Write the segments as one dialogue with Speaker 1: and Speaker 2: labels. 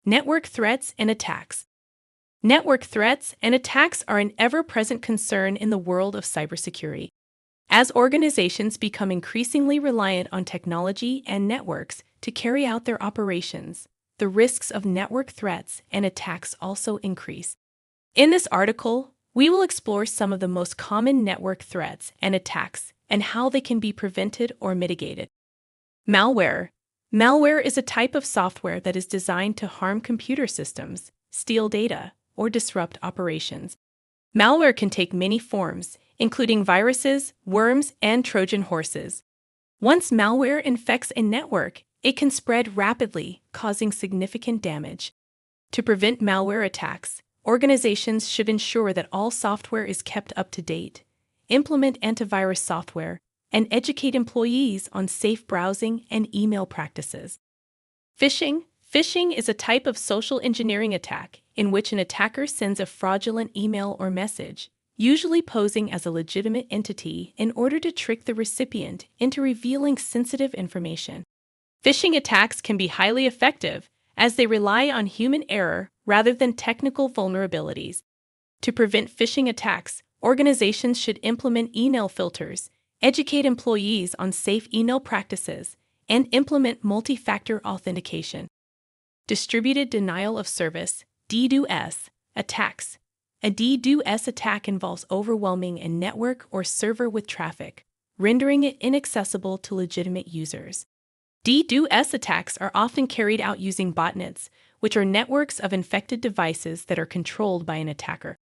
Speaker 1: Network threats and attacks. Network threats and attacks are an ever-present concern in the world of cybersecurity. As organizations become increasingly reliant on technology and networks to carry out their operations, the risks of network threats and attacks also increase. In this article, we will explore some of the most common network threats and attacks and how they can be prevented or mitigated. Malware. Malware is a type of software that is designed to harm computer systems, steal data, or disrupt operations. Malware can take many forms, including viruses, worms, and Trojan horses. Once malware infects a network, it can spread rapidly, causing significant damage. To prevent malware attacks, organizations should ensure that all software is kept up to date, implement antivirus software, and educate employees on safe browsing and email practices. Phishing. Phishing is a type of social engineering attack in which an attacker sends a fraudulent email or message, usually posing as a legitimate entity in order to trick the recipient into revealing sensitive information. Phishing attacks can be highly effective as they rely on human error rather than technical vulnerabilities. To prevent phishing attacks, organizations should implement email filters, educate employees on safe email practices, and implement multi-factor authentication. Distributed denial of service (DDoS) attacks. A DDoS attack involves overwhelming a network or server with traffic, rendering it inaccessible to legitimate users. DDoS attacks are often carried out using botnets, which are networks of infected devices that are controlled by an attacker.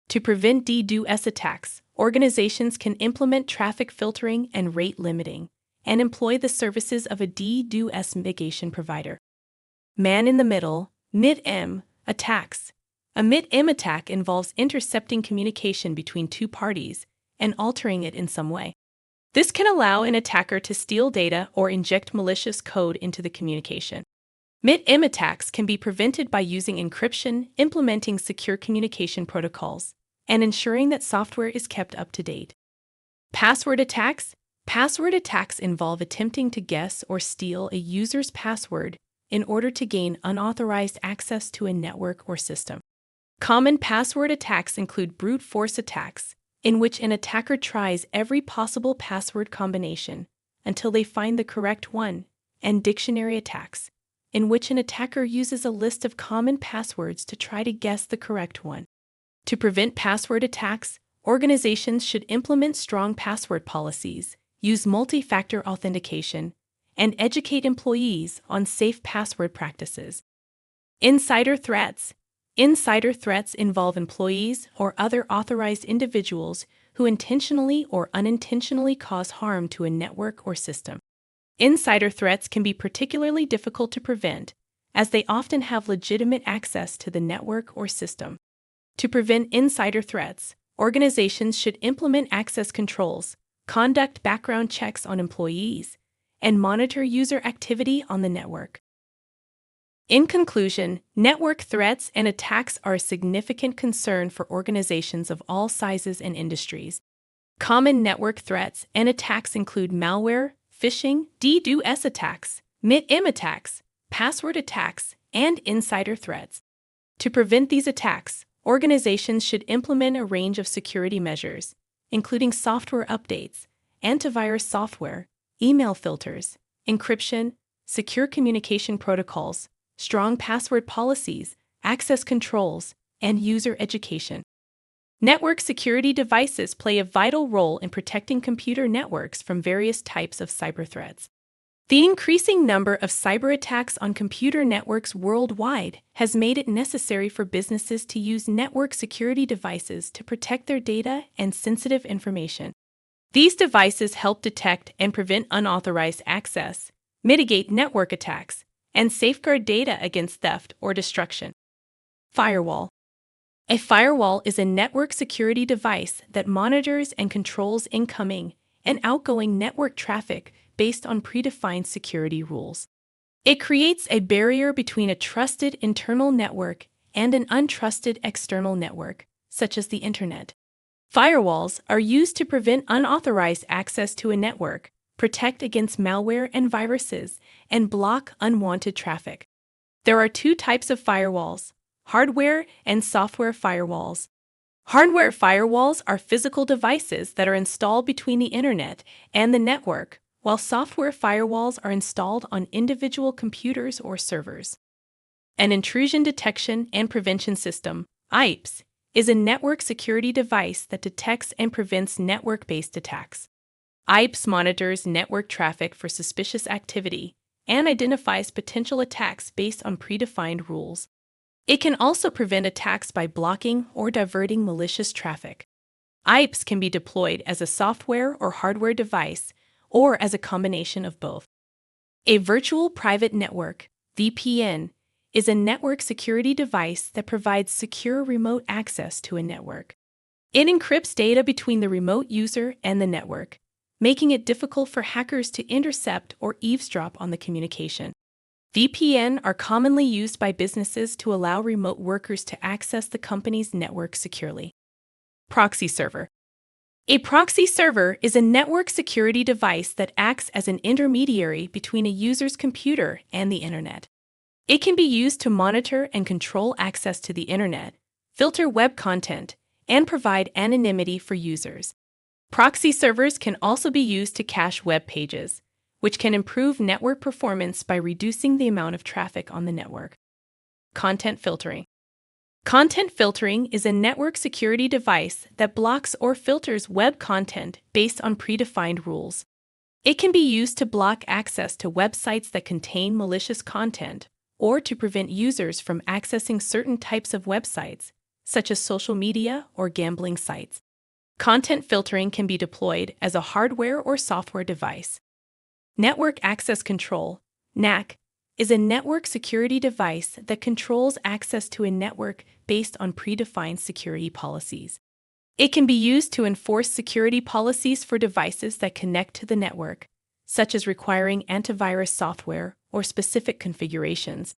Speaker 1: To prevent DDoS attacks, organizations can implement traffic filtering and rate limiting, and employ the services of a DDoS mitigation provider. Man-in-the-middle (MID-M) attacks. A MID-M attack involves intercepting communication between two parties and altering it in some way. This can allow an attacker to steal data or inject malicious code into the communication. MID-M attacks can be prevented by using encryption, implementing secure communication protocols, and ensuring that software is kept up to date. Password attacks. Password attacks involve attempting to guess or steal a user's password in order to gain unauthorized access to a network or system. Common password attacks include brute force attacks, in which an attacker tries every possible password combination until they find the correct one, and dictionary attacks, in which an attacker uses a list of common passwords to try to guess the correct one. To prevent password attacks, organizations should implement strong password policies, use multi-factor authentication, and educate employees on safe password practices. Insider threats. Insider threats involve employees or other authorized individuals who intentionally or unintentionally cause harm to a network or system. Insider threats can be particularly difficult to prevent, as they often have legitimate access to the network or system. To prevent insider threats, organizations should implement access controls, conduct background checks on employees, and monitor user activity on the network. In conclusion, network threats and attacks are a significant concern for organizations of all sizes and industries. Common network threats and attacks include malware, phishing, DDoS attacks, MID-M attacks, password attacks, and insider threats. To prevent these attacks, organizations should implement a range of security measures, including software updates, antivirus software, email filters, encryption, secure communication protocols, strong password policies, access controls, and user education. Network security devices play a vital role in protecting computer networks from various types of cyber threats. The increasing number of cyber attacks on computer networks worldwide has made it necessary for businesses to use network security devices to protect their data and sensitive information. These devices help detect and prevent unauthorized access, mitigate network attacks, and safeguard data against theft or destruction. Firewall. A firewall is a network security device that monitors and controls incoming and outgoing network traffic based on predefined security rules. It creates a barrier between a trusted internal network and an untrusted external network, such as the Internet. Firewalls are used to prevent unauthorized access to a network, protect against malware and viruses, and block unwanted traffic. There are two types of firewalls: hardware and software firewalls. Hardware firewalls are physical devices that are installed between the internet and the network, while software firewalls are installed on individual computers or servers. An intrusion detection and prevention system, IPS, is a network security device that detects and prevents network-based attacks. IPS monitors network traffic for suspicious activity and identifies potential attacks based on predefined rules. It can also prevent attacks by blocking or diverting malicious traffic. IPS can be deployed as a software or hardware device or as a combination of both. A virtual private network, VPN, is a network security device that provides secure remote access to a network. It encrypts data between the remote user and the network, making it difficult for hackers to intercept or eavesdrop on the communication. VPN are commonly used by businesses to allow remote workers to access the company's network securely. Proxy server. A proxy server is a network security device that acts as an intermediary between a user's computer and the internet. It can be used to monitor and control access to the internet, filter web content, and provide anonymity for users. Proxy servers can also be used to cache web pages, which can improve network performance by reducing the amount of traffic on the network. Content filtering. Content filtering is a network security device that blocks or filters web content based on predefined rules. It can be used to block access to websites that contain malicious content or to prevent users from accessing certain types of websites, such as social media or gambling sites. Content filtering can be deployed as a hardware or software device. Network Access Control, NAC, is a network security device that controls access to a network based on predefined security policies. It can be used to enforce security policies for devices that connect to the network, such as requiring antivirus software or specific configurations.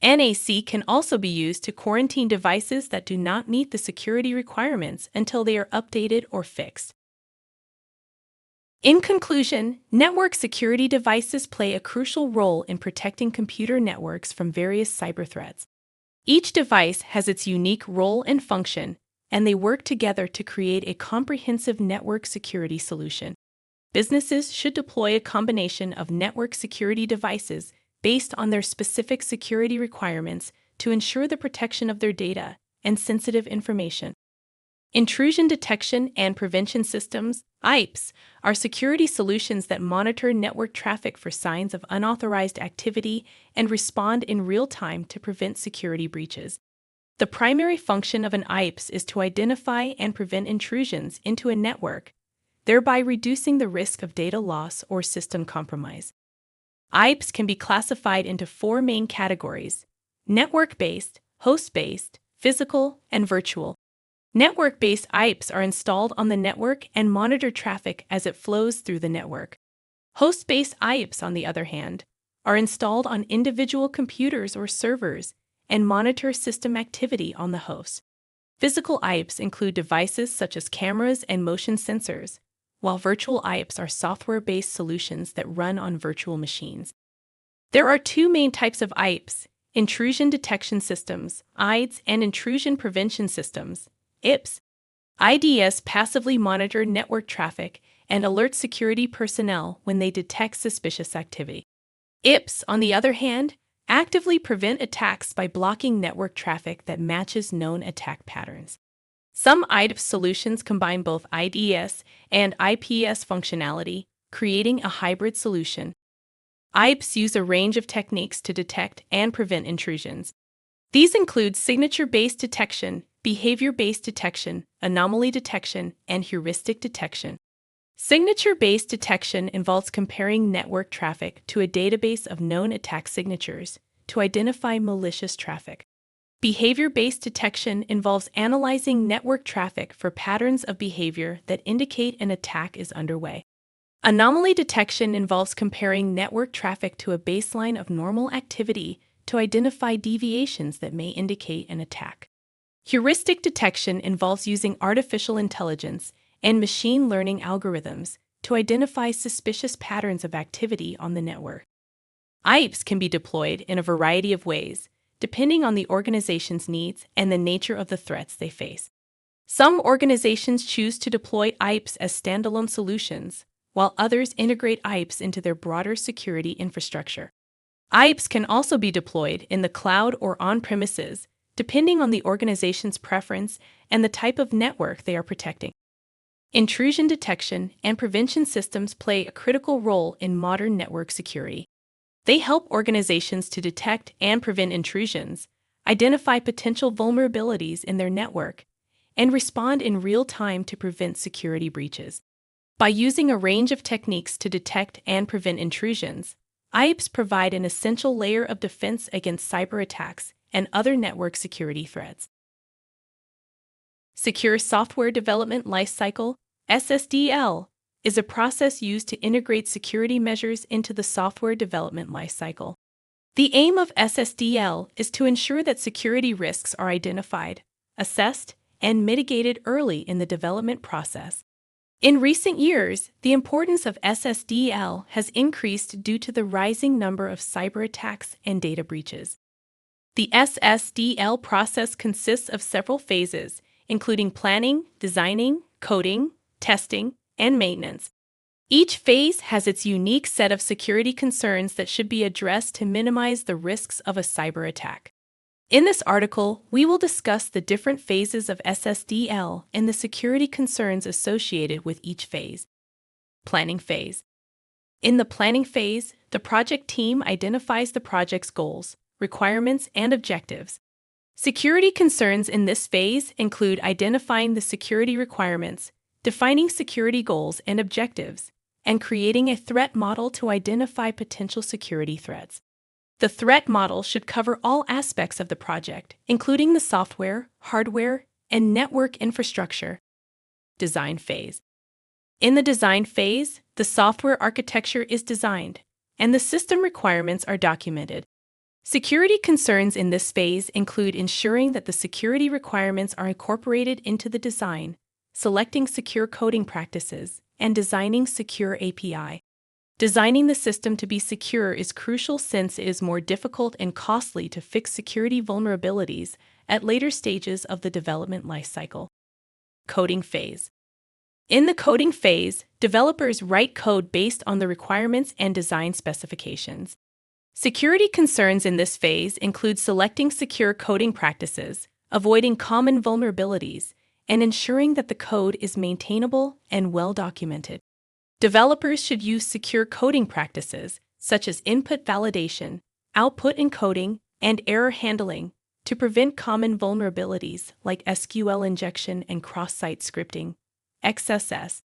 Speaker 1: NAC can also be used to quarantine devices that do not meet the security requirements until they are updated or fixed. In conclusion, network security devices play a crucial role in protecting computer networks from various cyber threats. Each device has its unique role and function, and they work together to create a comprehensive network security solution. Businesses should deploy a combination of network security devices based on their specific security requirements to ensure the protection of their data and sensitive information. Intrusion detection and prevention systems, IPS, are security solutions that monitor network traffic for signs of unauthorized activity and respond in real time to prevent security breaches. The primary function of an IPS is to identify and prevent intrusions into a network, thereby reducing the risk of data loss or system compromise. IPS can be classified into four main categories: network-based, host-based, physical, and virtual. Network-based IPS are installed on the network and monitor traffic as it flows through the network. Host-based IPS, on the other hand, are installed on individual computers or servers and monitor system activity on the host. Physical IPS include devices such as cameras and motion sensors, while virtual IPS are software-based solutions that run on virtual machines. There are two main types of IPS: intrusion detection systems, IDS, and intrusion prevention systems, IPS. IDS passively monitor network traffic and alert security personnel when they detect suspicious activity. IPS, on the other hand, actively prevent attacks by blocking network traffic that matches known attack patterns. Some IDS solutions combine both IDS and IPS functionality, creating a hybrid solution. IPS use a range of techniques to detect and prevent intrusions. These include signature-based detection, behavior-based detection, anomaly detection, and heuristic detection. Signature-based detection involves comparing network traffic to a database of known attack signatures to identify malicious traffic. Behavior-based detection involves analyzing network traffic for patterns of behavior that indicate an attack is underway. Anomaly detection involves comparing network traffic to a baseline of normal activity to identify deviations that may indicate an attack. Heuristic detection involves using artificial intelligence and machine learning algorithms to identify suspicious patterns of activity on the network. IPEs can be deployed in a variety of ways, depending on the organization's needs and the nature of the threats they face. Some organizations choose to deploy IPEs as standalone solutions, while others integrate IPEs into their broader security infrastructure. IPEs can also be deployed in the cloud or on-premises, depending on the organization's preference and the type of network they are protecting. Intrusion detection and prevention systems play a critical role in modern network security. They help organizations to detect and prevent intrusions, identify potential vulnerabilities in their network, and respond in real time to prevent security breaches. By using a range of techniques to detect and prevent intrusions, IPEs provide an essential layer of defense against cyber attacks and other network security threats. Secure Software Development Lifecycle (SSDL) is a process used to integrate security measures into the software development lifecycle. The aim of SSDL is to ensure that security risks are identified, assessed, and mitigated early in the development process. In recent years, the importance of SSDL has increased due to the rising number of cyber attacks and data breaches. The SSDL process consists of several phases, including planning, designing, coding, testing, and maintenance. Each phase has its unique set of security concerns that should be addressed to minimize the risks of a cyber attack. In this article, we will discuss the different phases of SSDL and the security concerns associated with each phase. Planning phase. In the planning phase, the project team identifies the project's goals, requirements, and objectives. Security concerns in this phase include identifying the security requirements, defining security goals and objectives, and creating a threat model to identify potential security threats. The threat model should cover all aspects of the project, including the software, hardware, and network infrastructure. Design phase. In the design phase, the software architecture is designed, and the system requirements are documented. Security concerns in this phase include ensuring that the security requirements are incorporated into the design, selecting secure coding practices, and designing secure API. Designing the system to be secure is crucial since it is more difficult and costly to fix security vulnerabilities at later stages of the development lifecycle. Coding phase. In the coding phase, developers write code based on the requirements and design specifications. Security concerns in this phase include selecting secure coding practices, avoiding common vulnerabilities, and ensuring that the code is maintainable and well documented. Developers should use secure coding practices, such as input validation, output encoding, and error handling, to prevent common vulnerabilities like SQL injection and cross-site scripting, XSS.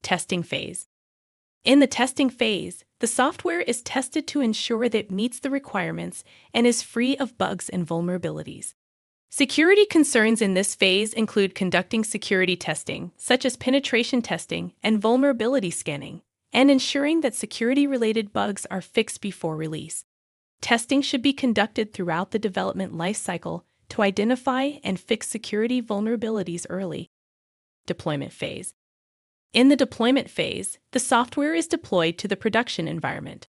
Speaker 1: Testing phase. In the testing phase, the software is tested to ensure that it meets the requirements and is free of bugs and vulnerabilities. Security concerns in this phase include conducting security testing, such as penetration testing and vulnerability scanning, and ensuring that security-related bugs are fixed before release. Testing should be conducted throughout the development lifecycle to identify and fix security vulnerabilities early. Deployment phase. In the deployment phase, the software is deployed to the production environment.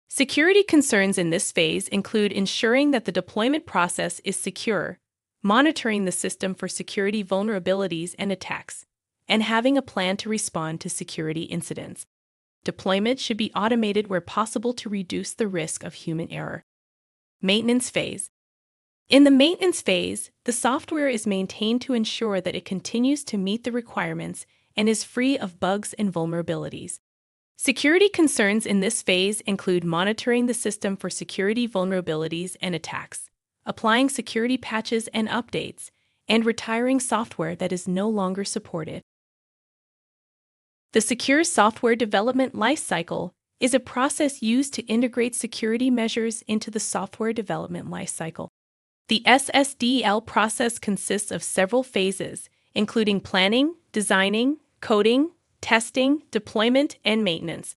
Speaker 1: Security concerns in this phase include ensuring that the deployment process is secure, monitoring the system for security vulnerabilities and attacks, and having a plan to respond to security incidents. Deployment should be automated where possible to reduce the risk of human error. Maintenance phase. In the maintenance phase, the software is maintained to ensure that it continues to meet the requirements and is free of bugs and vulnerabilities. Security concerns in this phase include monitoring the system for security vulnerabilities and attacks, applying security patches and updates, and retiring software that is no longer supported. The Secure Software Development Lifecycle is a process used to integrate security measures into the software development lifecycle. The SSDL process consists of several phases, including planning, designing, coding, testing, deployment, and maintenance.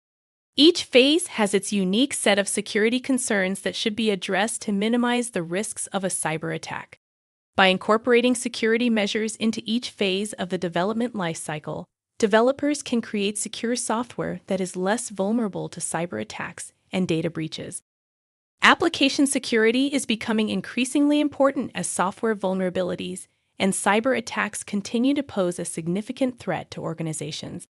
Speaker 1: Each phase has its unique set of security concerns that should be addressed to minimize the risks of a cyber attack. By incorporating security measures into each phase of the development lifecycle, developers can create secure software that is less vulnerable to cyber attacks and data breaches. Application security is becoming increasingly important as software vulnerabilities and cyber attacks continue to pose a significant threat to organizations.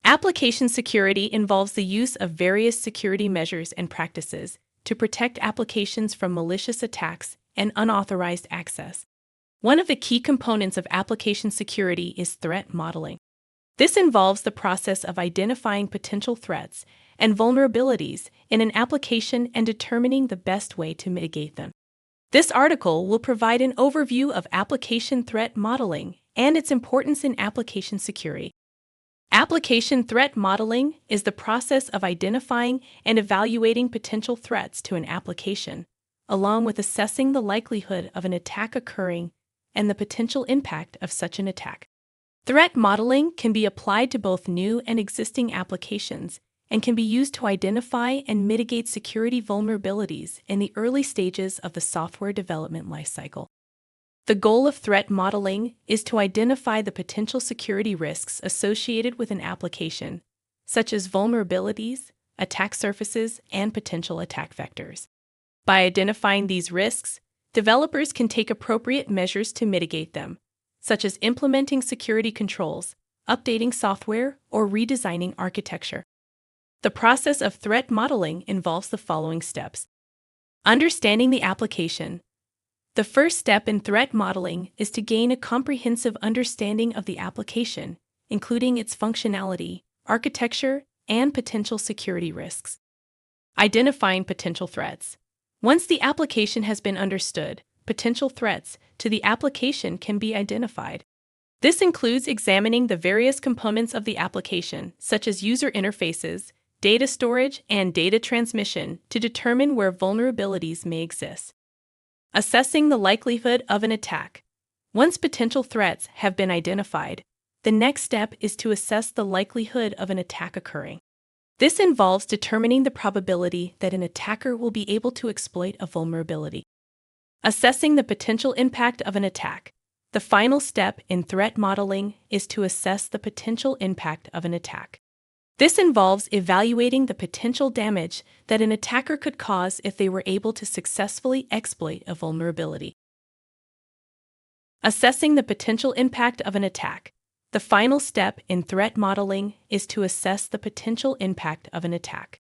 Speaker 1: Application security involves the use of various security measures and practices to protect applications from malicious attacks and unauthorized access. One of the key components of application security is threat modeling. This involves the process of identifying potential threats and vulnerabilities in an application and determining the best way to mitigate them. This article will provide an overview of application threat modeling and its importance in application security. Application threat modeling is the process of identifying and evaluating potential threats to an application, along with assessing the likelihood of an attack occurring and the potential impact of such an attack. Threat modeling can be applied to both new and existing applications and can be used to identify and mitigate security vulnerabilities in the early stages of the software development lifecycle. The goal of threat modeling is to identify the potential security risks associated with an application, such as vulnerabilities, attack surfaces, and potential attack vectors. By identifying these risks, developers can take appropriate measures to mitigate them, such as implementing security controls, updating software, or redesigning architecture. The process of threat modeling involves the following steps. Understanding the application. The first step in threat modeling is to gain a comprehensive understanding of the application, including its functionality, architecture, and potential security risks. Identifying potential threats. Once the application has been understood, potential threats to the application can be identified. This includes examining the various components of the application, such as user interfaces, data storage, and data transmission, to determine where vulnerabilities may exist. Assessing the likelihood of an attack. Once potential threats have been identified, the next step is to assess the likelihood of an attack occurring. This involves determining the probability that an attacker will be able to exploit a vulnerability. Assessing the potential impact of an attack. The final step in threat modeling is to assess the potential impact of an attack. This involves evaluating the potential damage that an attacker could cause if they were able to successfully exploit a vulnerability. Assessing the potential impact of an attack. The final step in threat modeling is to assess the potential impact of an attack.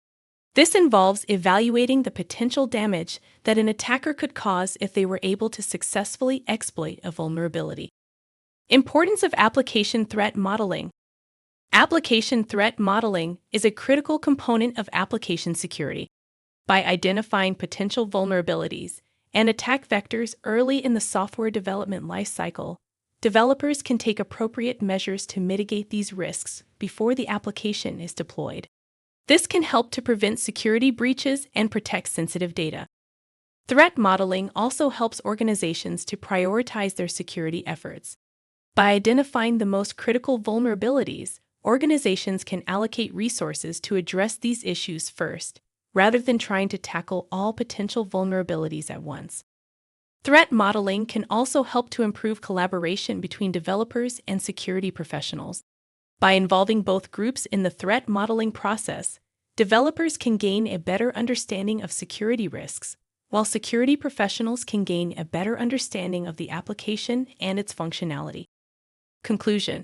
Speaker 1: This involves evaluating the potential damage that an attacker could cause if they were able to successfully exploit a vulnerability. Importance of application threat modeling. Application threat modeling is a critical component of application security. By identifying potential vulnerabilities and attack vectors early in the software development lifecycle, developers can take appropriate measures to mitigate these risks before the application is deployed. This can help to prevent security breaches and protect sensitive data. Threat modeling also helps organizations to prioritize their security efforts. By identifying the most critical vulnerabilities, organizations can allocate resources to address these issues first, rather than trying to tackle all potential vulnerabilities at once. Threat modeling can also help to improve collaboration between developers and security professionals. By involving both groups in the threat modeling process, developers can gain a better understanding of security risks, while security professionals can gain a better understanding of the application and its functionality. Conclusion.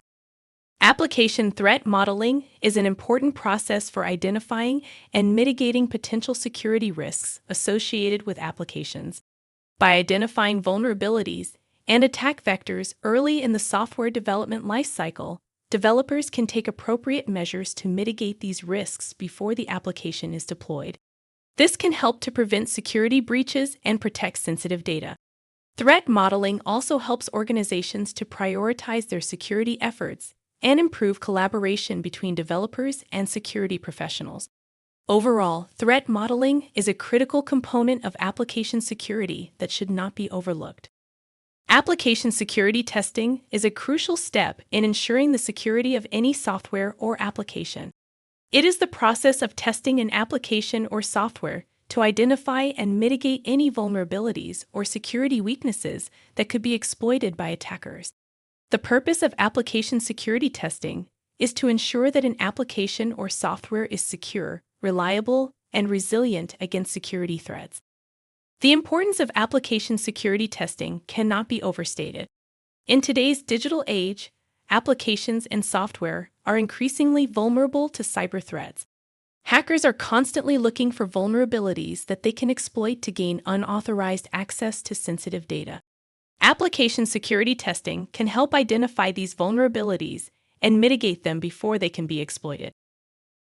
Speaker 1: Application threat modeling is an important process for identifying and mitigating potential security risks associated with applications. By identifying vulnerabilities and attack vectors early in the software development lifecycle, developers can take appropriate measures to mitigate these risks before the application is deployed. This can help to prevent security breaches and protect sensitive data. Threat modeling also helps organizations to prioritize their security efforts and improve collaboration between developers and security professionals. Overall, threat modeling is a critical component of application security that should not be overlooked. Application security testing is a crucial step in ensuring the security of any software or application. It is the process of testing an application or software to identify and mitigate any vulnerabilities or security weaknesses that could be exploited by attackers. The purpose of application security testing is to ensure that an application or software is secure, reliable, and resilient against security threats. The importance of application security testing cannot be overstated. In today's digital age, applications and software are increasingly vulnerable to cyber threats. Hackers are constantly looking for vulnerabilities that they can exploit to gain unauthorized access to sensitive data. Application security testing can help identify these vulnerabilities and mitigate them before they can be exploited.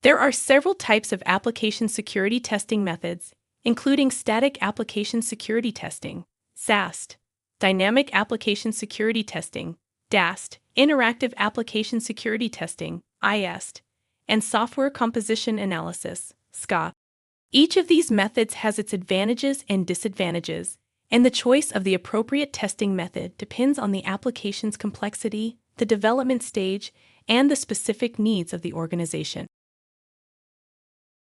Speaker 1: There are several types of application security testing methods, including static application security testing, SAST, dynamic application security testing, DAST, interactive application security testing, IST, and software composition analysis, SCA. Each of these methods has its advantages and disadvantages, and the choice of the appropriate testing method depends on the application's complexity, the development stage, and the specific needs of the organization.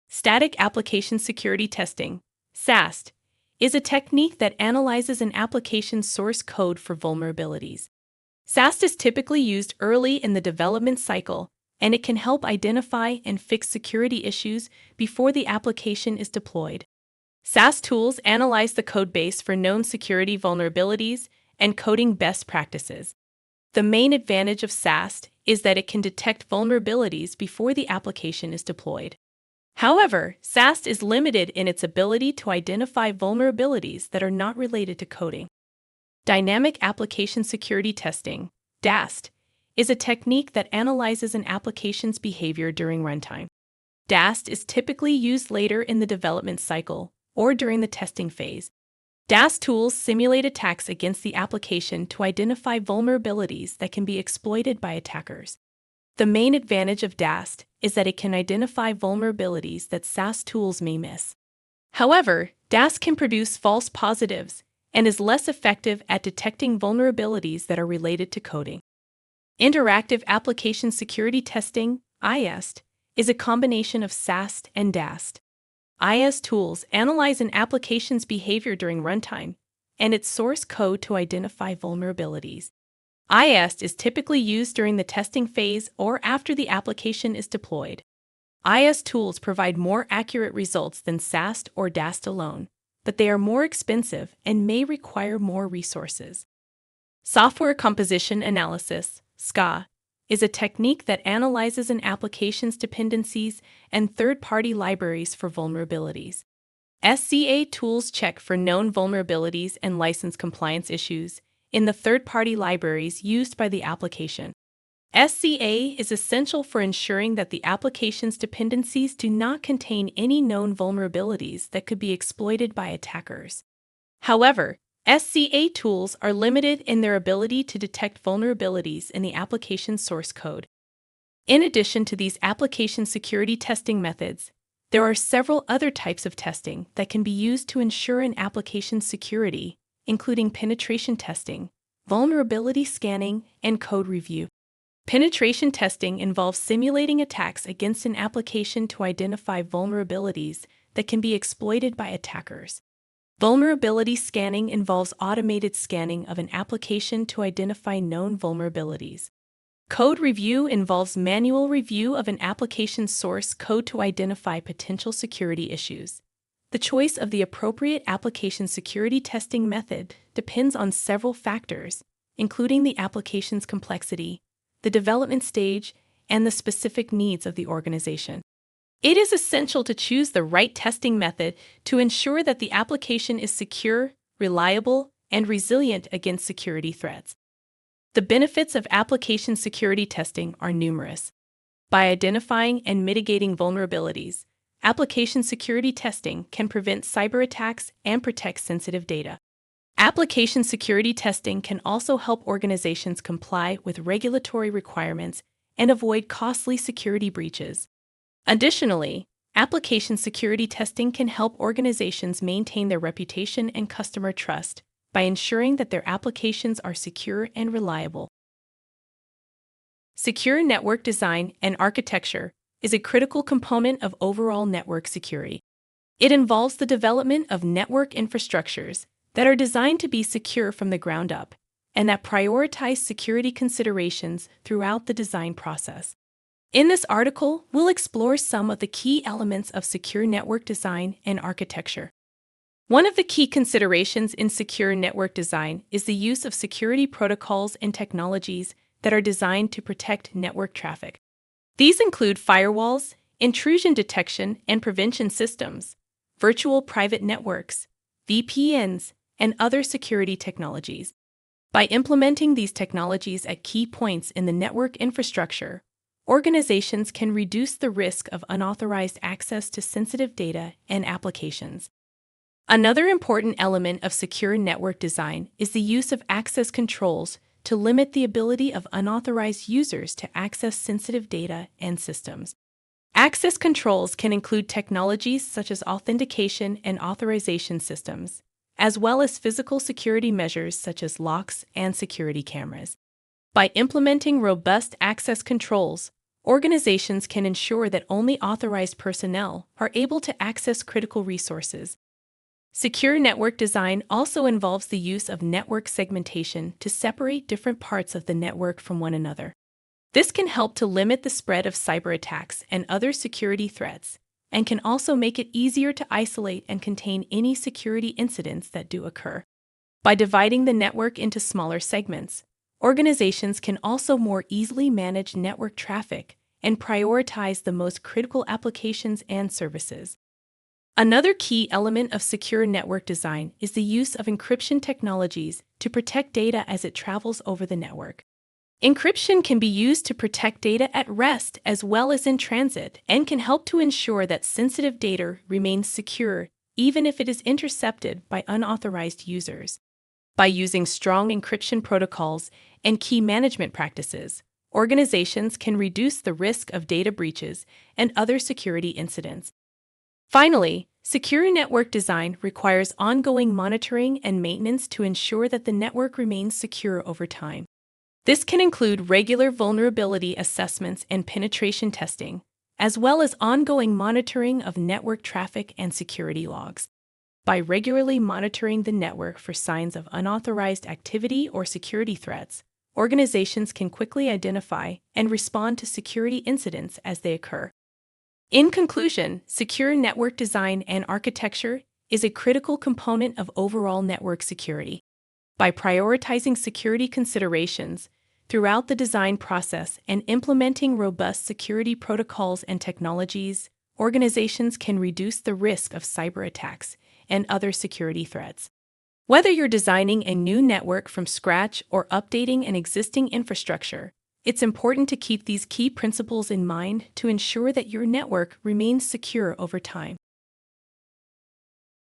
Speaker 1: Static application security testing, SAST, is a technique that analyzes an application's source code for vulnerabilities. SAST is typically used early in the development cycle, and it can help identify and fix security issues before the application is deployed. SAST tools analyze the code base for known security vulnerabilities and coding best practices. The main advantage of SAST is that it can detect vulnerabilities before the application is deployed. However, SAST is limited in its ability to identify vulnerabilities that are not related to coding. Dynamic application security testing, DAST, is a technique that analyzes an application's behavior during runtime. DAST is typically used later in the development cycle or during the testing phase. DAST tools simulate attacks against the application to identify vulnerabilities that can be exploited by attackers. The main advantage of DAST is that it can identify vulnerabilities that SAST tools may miss. However, DAST can produce false positives and is less effective at detecting vulnerabilities that are related to coding. Interactive application security testing, IST, is a combination of SAST and DAST. IST tools analyze an application's behavior during runtime and its source code to identify vulnerabilities. IST is typically used during the testing phase or after the application is deployed. IST tools provide more accurate results than SAST or DAST alone, but they are more expensive and may require more resources. Software composition analysis, SCA, is a technique that analyzes an application's dependencies and third-party libraries for vulnerabilities. SCA tools check for known vulnerabilities and license compliance issues in the third-party libraries used by the application. SCA is essential for ensuring that the application's dependencies do not contain any known vulnerabilities that could be exploited by attackers. However, SCA tools are limited in their ability to detect vulnerabilities in the application's source code. In addition to these application security testing methods, there are several other types of testing that can be used to ensure an application's security, including penetration testing, vulnerability scanning, and code review. Penetration testing involves simulating attacks against an application to identify vulnerabilities that can be exploited by attackers. Vulnerability scanning involves automated scanning of an application to identify known vulnerabilities. Code review involves manual review of an application's source code to identify potential security issues. The choice of the appropriate application security testing method depends on several factors, including the application's complexity, the development stage, and the specific needs of the organization. It is essential to choose the right testing method to ensure that the application is secure, reliable, and resilient against security threats. The benefits of application security testing are numerous. By identifying and mitigating vulnerabilities, application security testing can prevent cyber attacks and protect sensitive data. Application security testing can also help organizations comply with regulatory requirements and avoid costly security breaches. Additionally, application security testing can help organizations maintain their reputation and customer trust by ensuring that their applications are secure and reliable. Secure network design and architecture is a critical component of overall network security. It involves the development of network infrastructures that are designed to be secure from the ground up and that prioritize security considerations throughout the design process. In this article, we'll explore some of the key elements of secure network design and architecture. One of the key considerations in secure network design is the use of security protocols and technologies that are designed to protect network traffic. These include firewalls, intrusion detection and prevention systems, virtual private networks, VPNs, and other security technologies. By implementing these technologies at key points in the network infrastructure, organizations can reduce the risk of unauthorized access to sensitive data and applications. Another important element of secure network design is the use of access controls to limit the ability of unauthorized users to access sensitive data and systems. Access controls can include technologies such as authentication and authorization systems, as well as physical security measures such as locks and security cameras. By implementing robust access controls, organizations can ensure that only authorized personnel are able to access critical resources. Secure network design also involves the use of network segmentation to separate different parts of the network from one another. This can help to limit the spread of cyber attacks and other security threats, and can also make it easier to isolate and contain any security incidents that do occur. By dividing the network into smaller segments, organizations can also more easily manage network traffic and prioritize the most critical applications and services. Another key element of secure network design is the use of encryption technologies to protect data as it travels over the network. Encryption can be used to protect data at rest as well as in transit and can help to ensure that sensitive data remains secure even if it is intercepted by unauthorized users. By using strong encryption protocols and key management practices, organizations can reduce the risk of data breaches and other security incidents. Finally, secure network design requires ongoing monitoring and maintenance to ensure that the network remains secure over time. This can include regular vulnerability assessments and penetration testing, as well as ongoing monitoring of network traffic and security logs. By regularly monitoring the network for signs of unauthorized activity or security threats, organizations can quickly identify and respond to security incidents as they occur. In conclusion, secure network design and architecture is a critical component of overall network security. By prioritizing security considerations throughout the design process and implementing robust security protocols and technologies, organizations can reduce the risk of cyber attacks and other security threats. Whether you're designing a new network from scratch or updating an existing infrastructure, it's important to keep these key principles in mind to ensure that your network remains secure over time.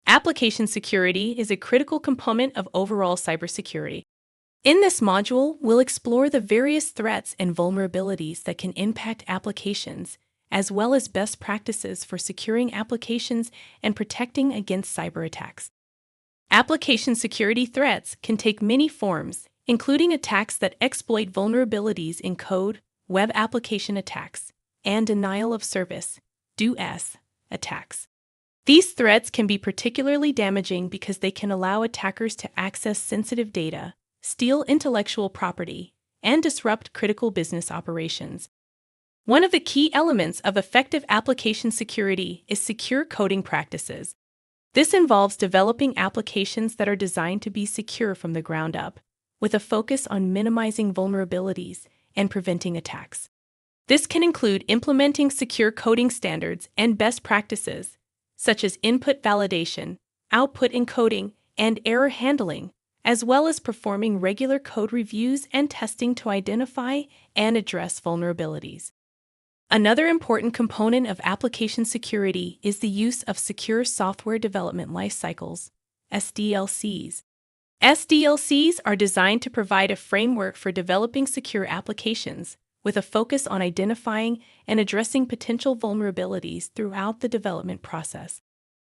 Speaker 1: Application security is a critical component of overall cybersecurity. In this module, we'll explore the various threats and vulnerabilities that can impact applications, as well as best practices for securing applications and protecting against cyber attacks. Application security threats can take many forms, including attacks that exploit vulnerabilities in code, web application attacks, and denial of service (DoS) attacks. These threats can be particularly damaging because they can allow attackers to access sensitive data, steal intellectual property, and disrupt critical business operations. One of the key elements of effective application security is secure coding practices. This involves developing applications that are designed to be secure from the ground up, with a focus on minimizing vulnerabilities and preventing attacks. This can include implementing secure coding standards and best practices, such as input validation, output encoding, and error handling, as well as performing regular code reviews and testing to identify and address vulnerabilities. Another important component of application security is the use of secure software development lifecycles, SDLCs. SDLCs are designed to provide a framework for developing secure applications, with a focus on identifying and addressing potential vulnerabilities throughout the development process.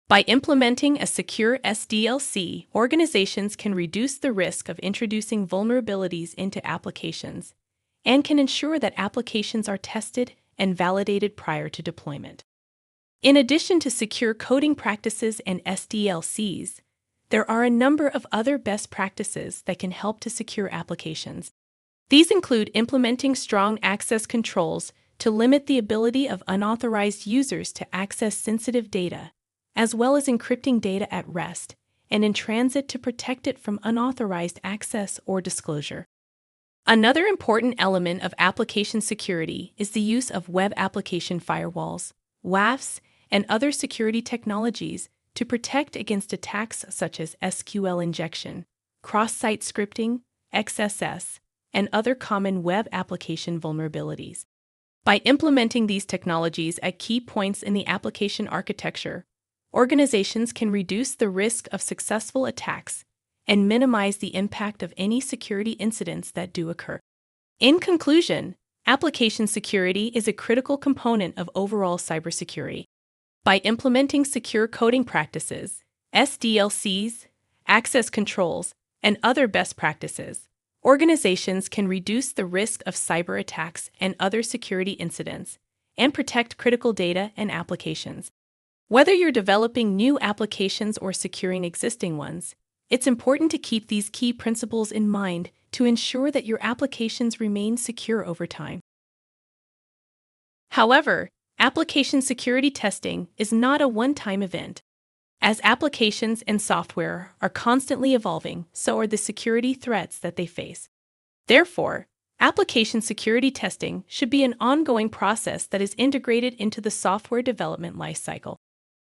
Speaker 1: By implementing a secure SDLC, organizations can reduce the risk of introducing vulnerabilities into applications and can ensure that applications are tested and validated prior to deployment. In addition to secure coding practices and SDLCs, there are a number of other best practices that can help to secure applications. These include implementing strong access controls to limit the ability of unauthorized users to access sensitive data, as well as encrypting data at rest and in transit to protect it from unauthorized access or disclosure. Another important element of application security is the use of web application firewalls, WAFs, and other security technologies to protect against attacks such as SQL injection, cross-site scripting, XSS, and other common web application vulnerabilities. By implementing these technologies at key points in the application architecture, organizations can reduce the risk of successful attacks and minimize the impact of any security incidents that do occur. In conclusion, application security is a critical component of overall cybersecurity. By implementing secure coding practices, SDLCs, access controls, and other best practices, organizations can reduce the risk of cyber attacks and other security incidents and protect critical data and applications. Whether you're developing new applications or securing existing ones, it's important to keep these key principles in mind to ensure that your applications remain secure over time. However, application security testing is not a one-time event. As applications and software are constantly evolving, so are the security threats that they face. Therefore, application security testing should be an ongoing process that is integrated into the software development lifecycle.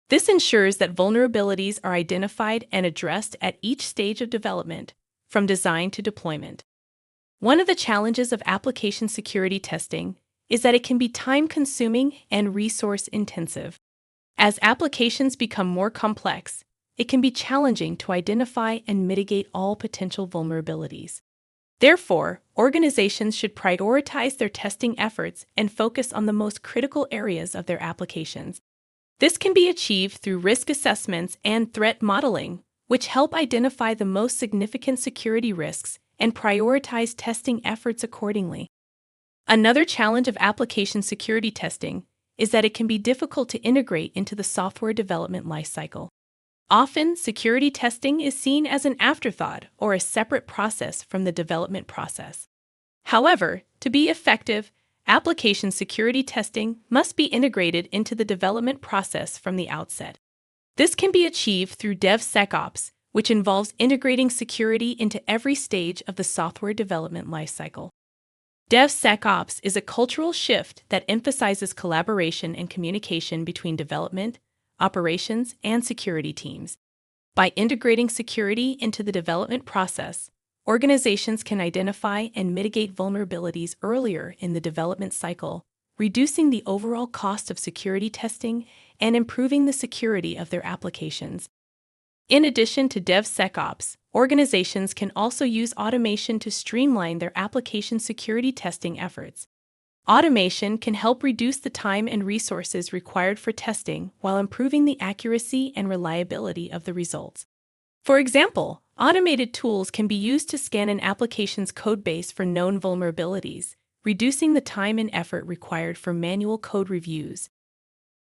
Speaker 1: This ensures that vulnerabilities are identified and addressed at each stage of development, from design to deployment. One of the challenges of application security testing is that it can be time-consuming and resource-intensive. As applications become more complex, it can be challenging to identify and mitigate all potential vulnerabilities. Therefore, organizations should prioritize their testing efforts and focus on the most critical areas of their applications. This can be achieved through risk assessments and threat modeling, which help identify the most significant security risks and prioritize testing efforts accordingly. Another challenge of application security testing is that it can be difficult to integrate into the software development lifecycle. Often, security testing is seen as an afterthought or a separate process from the development process. However, to be effective, application security testing must be integrated into the development process from the outset. This can be achieved through DevSecOps, which involves integrating security into every stage of the software development lifecycle. DevSecOps is a cultural shift that emphasizes collaboration and communication between development, operations, and security teams. By integrating security into the development process, organizations can identify and mitigate vulnerabilities earlier in the development cycle, reducing the overall cost of security testing and improving the security of their applications. In addition to DevSecOps, organizations can also use automation to streamline their application security testing efforts. Automation can help reduce the time and resources required for testing while improving the accuracy and reliability of the results. For example, automated tools can be used to scan an application's codebase for known vulnerabilities, reducing the time and effort required for manual code reviews.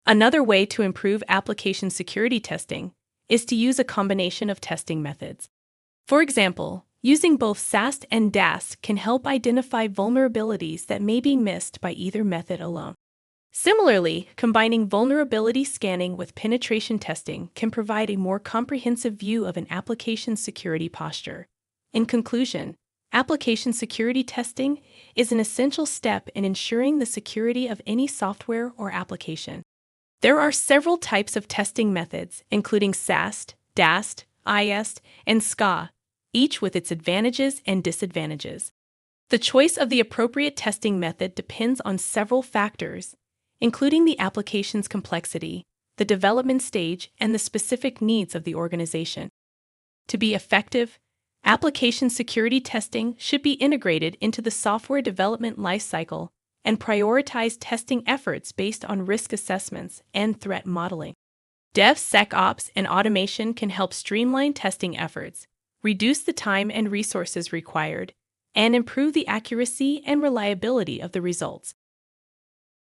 Speaker 1: Another way to improve application security testing is to use a combination of testing methods. For example, using both SAST and DAST can help identify vulnerabilities that may be missed by either method alone. Similarly, combining vulnerability scanning with penetration testing can provide a more comprehensive view of an application's security posture. In conclusion, application security testing is an essential step in ensuring the security of any software or application. There are several types of testing methods, including SAST, DAST, IST, and SCA, each with its advantages and disadvantages. The choice of the appropriate testing method depends on several factors, including the application's complexity, the development stage, and the specific needs of the organization. To be effective, application security testing should be integrated into the software development lifecycle and prioritize testing efforts based on risk assessments and threat modeling. DevSecOps and automation can help streamline testing efforts, reduce the time and resources required, and improve the accuracy and reliability of the results.